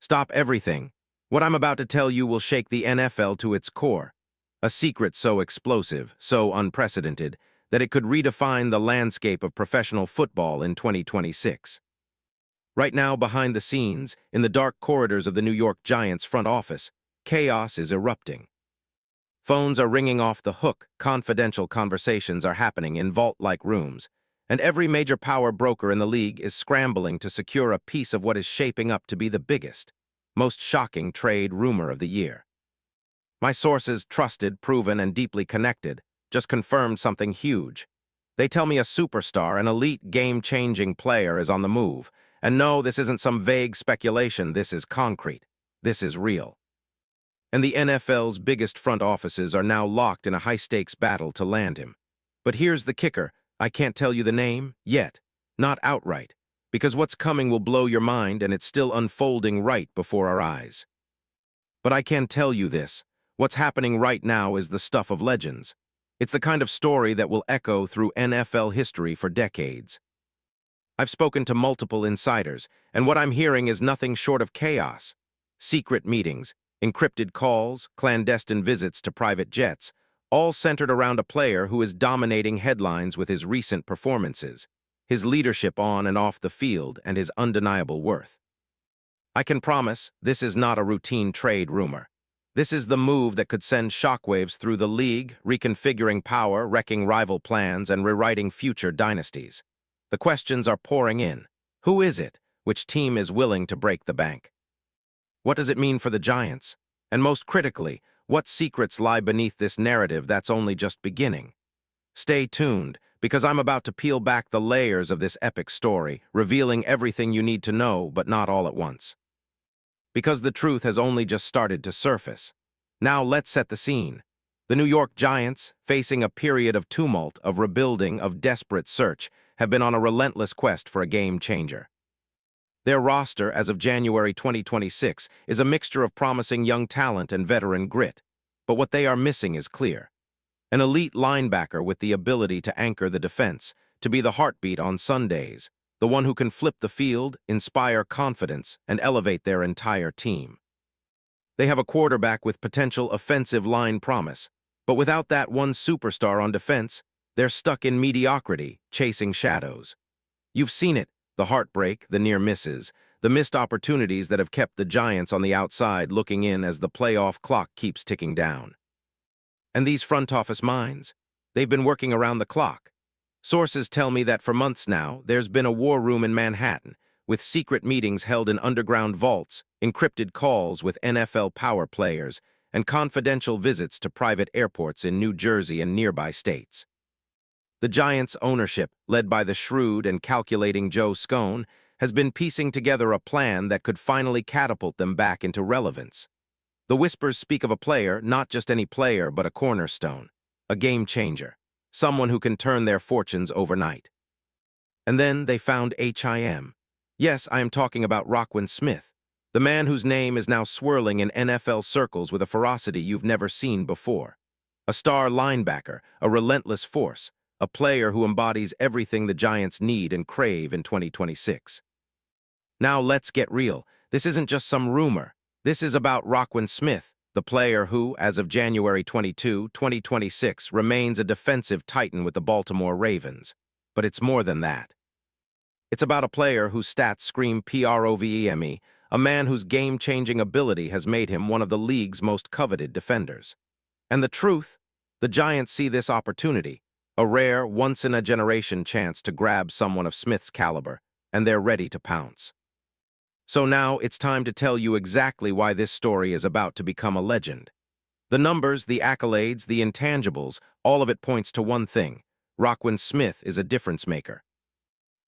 Stop everything. What I'm about to tell you will shake the NFL to its core. A secret so explosive, so unprecedented, that it could redefine the landscape of professional football in 2026. Right now, behind the scenes, in the dark corridors of the New York Giants front office, chaos is erupting. Phones are ringing off the hook, confidential conversations are happening in vault-like rooms, and every major power broker in the league is scrambling to secure a piece of what is shaping up to be the biggest, most shocking trade rumor of the year. My sources, trusted, proven, and deeply connected, just confirmed something huge. They tell me a superstar, an elite game-changing player is on the move. And no, this isn't some vague speculation, this is concrete. This is real. And the NFL's biggest front offices are now locked in a high-stakes battle to land him. But here's the kicker. I can't tell you the name, yet. Not outright. Because what's coming will blow your mind, and it's still unfolding right before our eyes. But I can tell you this. What's happening right now is the stuff of legends. It's the kind of story that will echo through NFL history for decades. I've spoken to multiple insiders, and what I'm hearing is nothing short of chaos. Secret meetings, encrypted calls, clandestine visits to private jets, all centered around a player who is dominating headlines with his recent performances, his leadership on and off the field, and his undeniable worth. I can promise this is not a routine trade rumor. This is the move that could send shockwaves through the league, reconfiguring power, wrecking rival plans, and rewriting future dynasties. The questions are pouring in. Who is it? Which team is willing to break the bank? What does it mean for the Giants? And most critically, what secrets lie beneath this narrative that's only just beginning? Stay tuned, because I'm about to peel back the layers of this epic story, revealing everything you need to know, but not all at once. Because the truth has only just started to surface. Now let's set the scene. The New York Giants, facing a period of tumult, of rebuilding, of desperate search, have been on a relentless quest for a game-changer. Their roster, as of January 2026, is a mixture of promising young talent and veteran grit. But what they are missing is clear. An elite linebacker with the ability to anchor the defense, to be the heartbeat on Sundays, the one who can flip the field, inspire confidence, and elevate their entire team. They have a quarterback with potential offensive line promise, but without that one superstar on defense, they're stuck in mediocrity, chasing shadows. You've seen it, the heartbreak, the near misses, the missed opportunities that have kept the Giants on the outside looking in as the playoff clock keeps ticking down. And these front office minds, they've been working around the clock. Sources tell me that for months now, there's been a war room in Manhattan, with secret meetings held in underground vaults, encrypted calls with NFL power players, and confidential visits to private airports in New Jersey and nearby states. The Giants' ownership, led by the shrewd and calculating Joe Scone, has been piecing together a plan that could finally catapult them back into relevance. The whispers speak of a player, not just any player, but a cornerstone, a game-changer, someone who can turn their fortunes overnight. And then they found HIM. Yes, I am talking about Roquan Smith, the man whose name is now swirling in NFL circles with a ferocity you've never seen before. A star linebacker, a relentless force, a player who embodies everything the Giants need and crave in 2026. Now let's get real. This isn't just some rumor. This is about Roquan Smith, the player who, as of January 22, 2026, remains a defensive titan with the Baltimore Ravens. But it's more than that. It's about a player whose stats scream PROVEME, a man whose game-changing ability has made him one of the league's most coveted defenders. And the truth, the Giants see this opportunity, a rare, once-in-a-generation chance to grab someone of Smith's caliber, and they're ready to pounce. So now it's time to tell you exactly why this story is about to become a legend. The numbers, the accolades, the intangibles, all of it points to one thing. Roquan Smith is a difference-maker.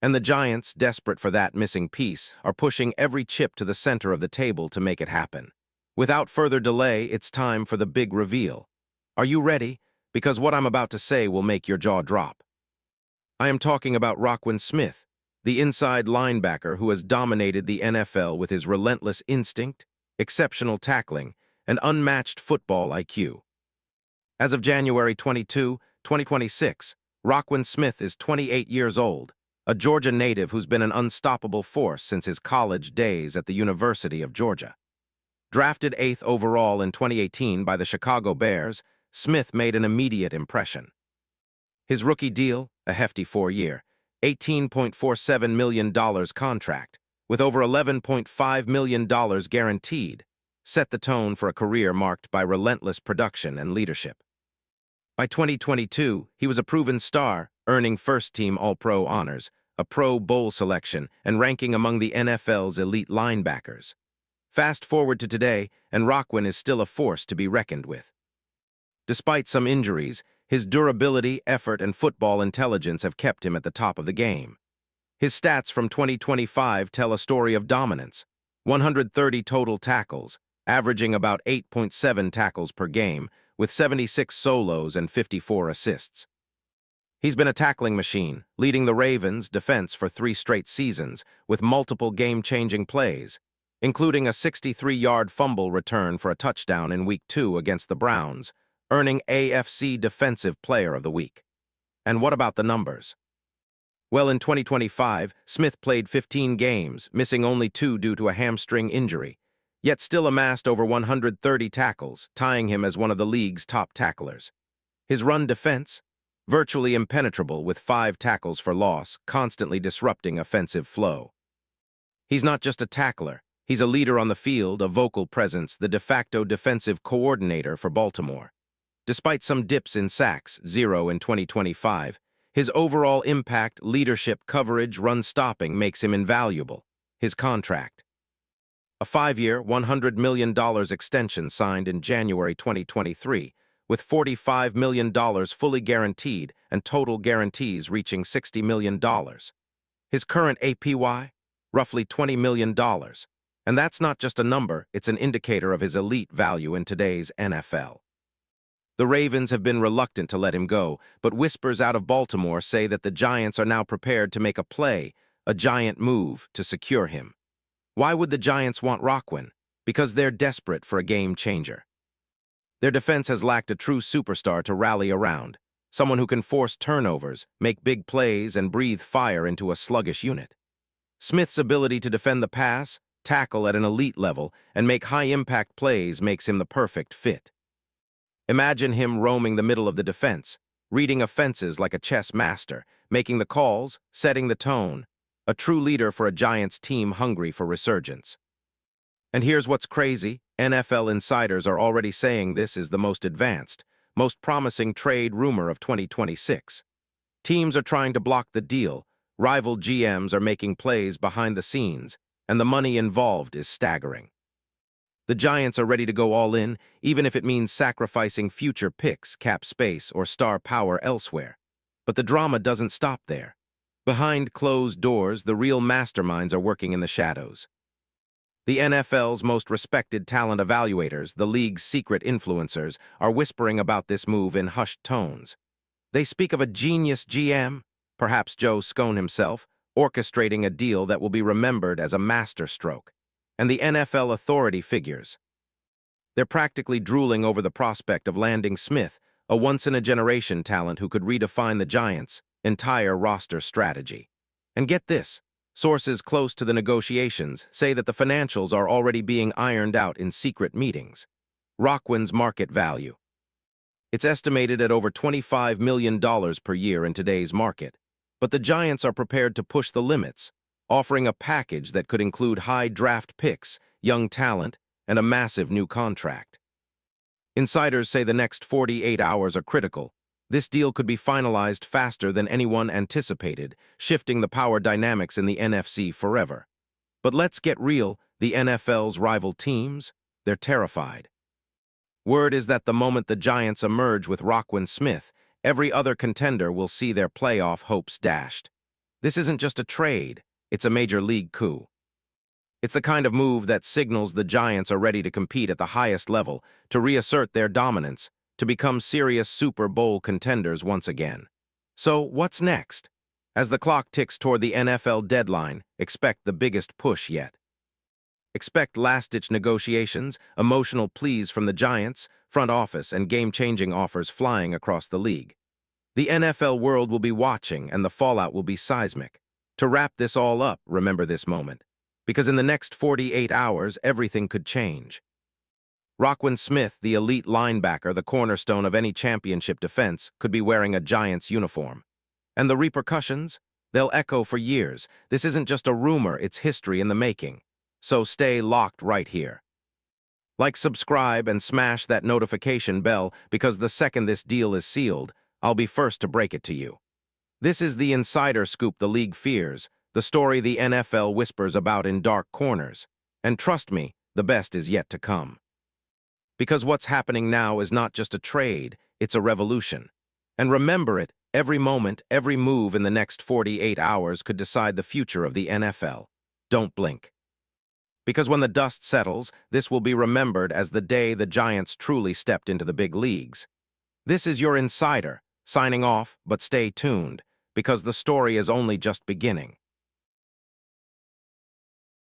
And the Giants, desperate for that missing piece, are pushing every chip to the center of the table to make it happen. Without further delay, it's time for the big reveal. Are you ready? Because what I'm about to say will make your jaw drop. I am talking about Roquan Smith, the inside linebacker who has dominated the NFL with his relentless instinct, exceptional tackling, and unmatched football IQ. As of January 22, 2026, Roquan Smith is 28 years old, a Georgia native who's been an unstoppable force since his college days at the University of Georgia. Drafted 8th overall in 2018 by the Chicago Bears, Smith made an immediate impression. His rookie deal, a hefty 4-year, $18.47 million contract, with over $11.5 million guaranteed, set the tone for a career marked by relentless production and leadership. By 2022, he was a proven star, earning first-team All-Pro honors, a Pro Bowl selection, and ranking among the NFL's elite linebackers. Fast forward to today, and RAVENS is still a force to be reckoned with. Despite some injuries, his durability, effort, and football intelligence have kept him at the top of the game. His stats from 2025 tell a story of dominance: 130 total tackles, averaging about 8.7 tackles per game, with 76 solos and 54 assists. He's been a tackling machine, leading the Ravens' defense for 3 straight seasons, with multiple game-changing plays, including a 63-yard fumble return for a touchdown in Week 2 against the Browns, earning AFC Defensive Player of the Week. And what about the numbers? Well, in 2025, Smith played 15 games, missing only 2 due to a hamstring injury, yet still amassed over 130 tackles, tying him as one of the league's top tacklers. His run defense? Virtually impenetrable, with 5 tackles for loss, constantly disrupting offensive flow. He's not just a tackler. He's a leader on the field, a vocal presence, the de facto defensive coordinator for Baltimore. Despite some dips in sacks, 0 in 2025, his overall impact, leadership, coverage, run-stopping makes him invaluable. His contract: a 5-year, $100 million extension signed in January 2023, with $45 million fully guaranteed and total guarantees reaching $60 million. His current APY? Roughly $20 million. And that's not just a number, it's an indicator of his elite value in today's NFL. The Ravens have been reluctant to let him go, but whispers out of Baltimore say that the Giants are now prepared to make a play, a giant move, to secure him. Why would the Giants want RAVENS? Because they're desperate for a game changer. Their defense has lacked a true superstar to rally around, someone who can force turnovers, make big plays, and breathe fire into a sluggish unit. Smith's ability to defend the pass, tackle at an elite level, and make high-impact plays makes him the perfect fit. Imagine him roaming the middle of the defense, reading offenses like a chess master, making the calls, setting the tone, a true leader for a Giants team hungry for resurgence. And here's what's crazy: NFL insiders are already saying this is the most advanced, most promising trade rumor of 2026. Teams are trying to block the deal, rival GMs are making plays behind the scenes, and the money involved is staggering. The Giants are ready to go all in, even if it means sacrificing future picks, cap space, or star power elsewhere. But the drama doesn't stop there. Behind closed doors, the real masterminds are working in the shadows. The NFL's most respected talent evaluators, the league's secret influencers, are whispering about this move in hushed tones. They speak of a genius GM, perhaps Joe Scone himself, orchestrating a deal that will be remembered as a masterstroke. And the NFL authority figures: they're practically drooling over the prospect of landing Smith, a once-in-a-generation talent who could redefine the Giants' entire roster strategy. And get this, sources close to the negotiations say that the financials are already being ironed out in secret meetings. RAVENS' market value: it's estimated at over $25 million per year in today's market. But the Giants are prepared to push the limits, offering a package that could include high draft picks, young talent, and a massive new contract. Insiders say the next 48 hours are critical. This deal could be finalized faster than anyone anticipated, shifting the power dynamics in the NFC forever. But let's get real, the NFL's rival teams, they're terrified. Word is that the moment the Giants emerge with RAVENS Smith, every other contender will see their playoff hopes dashed. This isn't just a trade, it's a major league coup. It's the kind of move that signals the Giants are ready to compete at the highest level, to reassert their dominance, to become serious Super Bowl contenders once again. So, what's next? As the clock ticks toward the NFL deadline, expect the biggest push yet. Expect last-ditch negotiations, emotional pleas from the Giants, front office, and game-changing offers flying across the league. The NFL world will be watching, and the fallout will be seismic. To wrap this all up, remember this moment. Because in the next 48 hours, everything could change. Roquan Smith, the elite linebacker, the cornerstone of any championship defense, could be wearing a Giants uniform. And the repercussions? They'll echo for years. This isn't just a rumor, it's history in the making. So stay locked right here. Like, subscribe, and smash that notification bell, because the second this deal is sealed, I'll be first to break it to you. This is the insider scoop the league fears, the story the NFL whispers about in dark corners. And trust me, the best is yet to come. Because what's happening now is not just a trade, it's a revolution. And remember it, every moment, every move in the next 48 hours could decide the future of the NFL. Don't blink. Because when the dust settles, this will be remembered as the day the Giants truly stepped into the big leagues. This is your insider, signing off, but stay tuned, because the story is only just beginning.